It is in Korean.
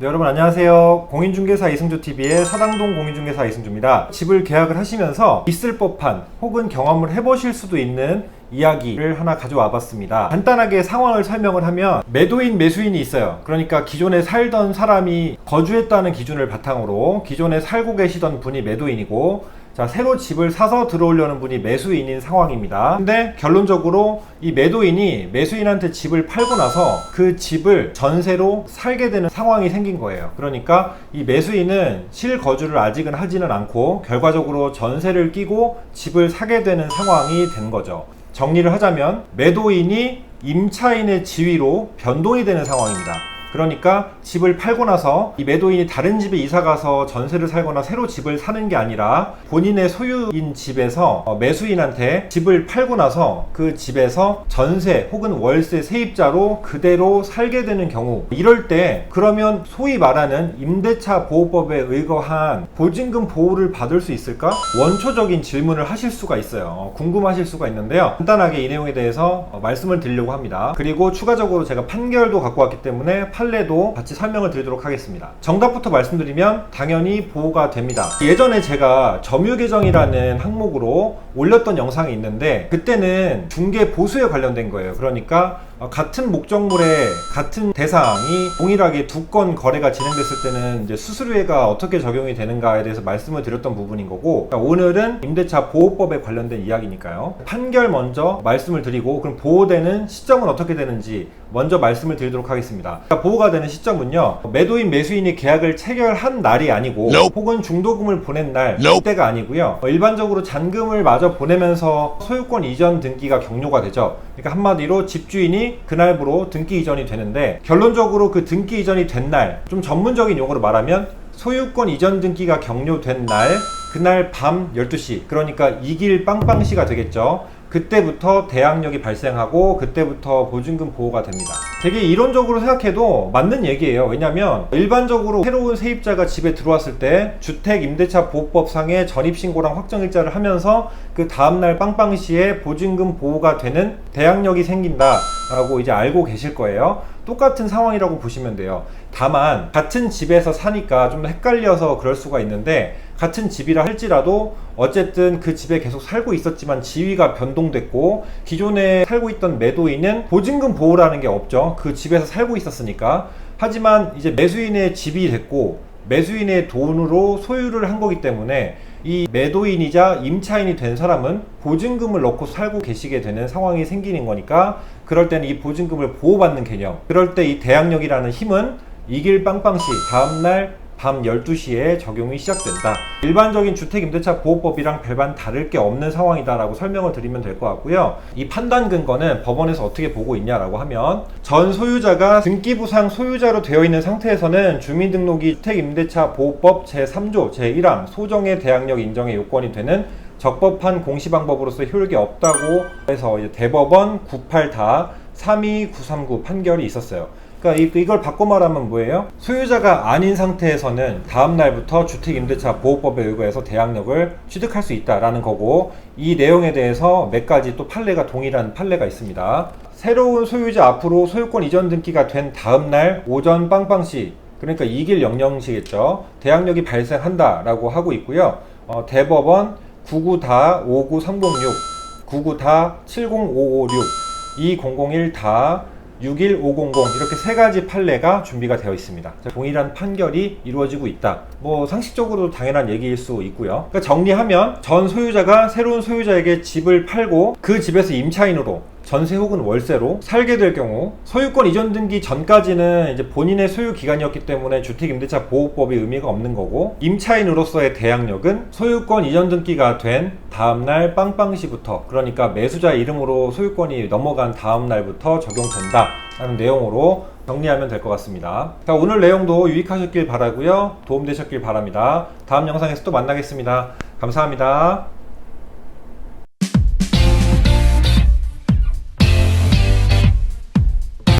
네, 여러분 안녕하세요. 공인중개사 이승주TV의 사당동 공인중개사 이승주입니다. 집을 계약을 하시면서 있을 법한 혹은 경험을 해보실 수도 있는 이야기를 하나 가져와 봤습니다. 간단하게 상황을 설명을 하면 매도인, 매수인이 있어요. 그러니까 기존에 살던 사람이 거주했다는 기준을 바탕으로 기존에 살고 계시던 분이 매도인이고, 자, 새로 집을 사서 들어오려는 분이 매수인인 상황입니다. 근데 결론적으로 이 매도인이 매수인한테 집을 팔고 나서 그 집을 전세로 살게 되는 상황이 생긴 거예요. 그러니까 이 매수인은 실거주를 아직은 하지는 않고 결과적으로 전세를 끼고 집을 사게 되는 상황이 된 거죠. 정리를 하자면 매도인이 임차인의 지위로 변동이 되는 상황입니다. 그러니까 집을 팔고 나서 이 매도인이 다른 집에 이사가서 전세를 살거나 새로 집을 사는 게 아니라 본인의 소유인 집에서 매수인한테 집을 팔고 나서 그 집에서 전세 혹은 월세 세입자로 그대로 살게 되는 경우, 이럴 때 그러면 소위 말하는 임대차 보호법에 의거한 보증금 보호를 받을 수 있을까? 원초적인 질문을 하실 수가 있어요. 궁금하실 수가 있는데요. 간단하게 이 내용에 대해서 말씀을 드리려고 합니다. 그리고 추가적으로 제가 판결도 갖고 왔기 때문에 판례도 같이 설명을 드리도록 하겠습니다. 정답부터 말씀드리면 당연히 보호가 됩니다. 예전에 제가 점유계정이라는 항목으로 올렸던 영상이 있는데, 그때는 중개 보수에 관련된 거예요. 그러니까 같은 목적물의 같은 대상이 동일하게 두 건 거래가 진행됐을 때는 이제 수수료가 어떻게 적용이 되는가에 대해서 말씀을 드렸던 부분인 거고, 오늘은 임대차 보호법에 관련된 이야기니까요. 판결 먼저 말씀을 드리고, 그럼 보호되는 시점은 어떻게 되는지 먼저 말씀을 드리도록 하겠습니다. 보호가 되는 시점은요, 매도인 매수인이 계약을 체결한 날이 아니고 혹은 중도금을 보낸 날 그때가 아니고요, 일반적으로 잔금을 마저 보내면서 소유권 이전 등기가 격려가 되죠. 그러니까 한마디로 집주인이 그날부로 등기 이전이 되는데, 결론적으로 그 등기 이전이 된 날, 좀 전문적인 용어로 말하면 소유권 이전 등기가 격려된 날, 그날 밤 12시, 그러니까 이길 빵빵시가 되겠죠. 그때부터 대항력이 발생하고 그때부터 보증금 보호가 됩니다. 되게 이론적으로 생각해도 맞는 얘기예요. 왜냐면 일반적으로 새로운 세입자가 집에 들어왔을 때 주택임대차보호법상의 전입신고랑 확정일자를 하면서 그 다음날 빵빵시에 보증금 보호가 되는 대항력이 생긴다라고 이제 알고 계실 거예요. 똑같은 상황이라고 보시면 돼요. 다만 같은 집에서 사니까 좀 헷갈려서 그럴 수가 있는데, 같은 집이라 할지라도 어쨌든 그 집에 계속 살고 있었지만 지위가 변동됐고 기존에 살고 있던 매도인은 보증금 보호라는 게 없죠. 그 집에서 살고 있었으니까. 하지만 이제 매수인의 집이 됐고 매수인의 돈으로 소유를 한 거기 때문에 이 매도인이자 임차인이 된 사람은 보증금을 넣고 살고 계시게 되는 상황이 생기는 거니까, 그럴 때는 이 보증금을 보호받는 개념, 그럴 때 이 대항력이라는 힘은 이길 빵빵시 다음날 밤 12시에 적용이 시작된다. 일반적인 주택임대차보호법이랑 별반 다를 게 없는 상황이다 라고 설명을 드리면 될 것 같고요. 이 판단 근거는 법원에서 어떻게 보고 있냐라고 하면, 전 소유자가 등기부상 소유자로 되어 있는 상태에서는 주민등록이 주택임대차보호법 제3조 제1항 소정의 대항력 인정의 요건이 되는 적법한 공시방법으로서 효력이 없다고 해서 이제 대법원 98-32939 판결이 있었어요. 그러니까 이걸 바꿔 말하면 뭐예요? 소유자가 아닌 상태에서는 다음 날부터 주택임대차보호법에 의거해서 대항력을 취득할 수 있다라는 거고, 이 내용에 대해서 몇 가지 또 판례가 동일한 판례가 있습니다. 새로운 소유자 앞으로 소유권 이전 등기가 된 다음 날 오전 빵빵시, 그러니까 이길 00시겠죠. 대항력이 발생한다라고 하고 있고요. 대법원 99-59306, 99-70556, 2001-61500 이렇게 세 가지 판례가 준비가 되어 있습니다. 동일한 판결이 이루어지고 있다. 뭐 상식적으로 당연한 얘기일 수 있고요. 그러니까 정리하면, 전 소유자가 새로운 소유자에게 집을 팔고 그 집에서 임차인으로 전세 혹은 월세로 살게 될 경우, 소유권 이전 등기 전까지는 이제 본인의 소유 기간이었기 때문에 주택임대차보호법의 의미가 없는 거고, 임차인으로서의 대항력은 소유권 이전 등기가 된 다음날 빵빵시부터, 그러니까 매수자의 이름으로 소유권이 넘어간 다음날부터 적용된다 라는 내용으로 정리하면 될 것 같습니다. 자, 오늘 내용도 유익하셨길 바라고요. 도움되셨길 바랍니다. 다음 영상에서 또 만나겠습니다. 감사합니다.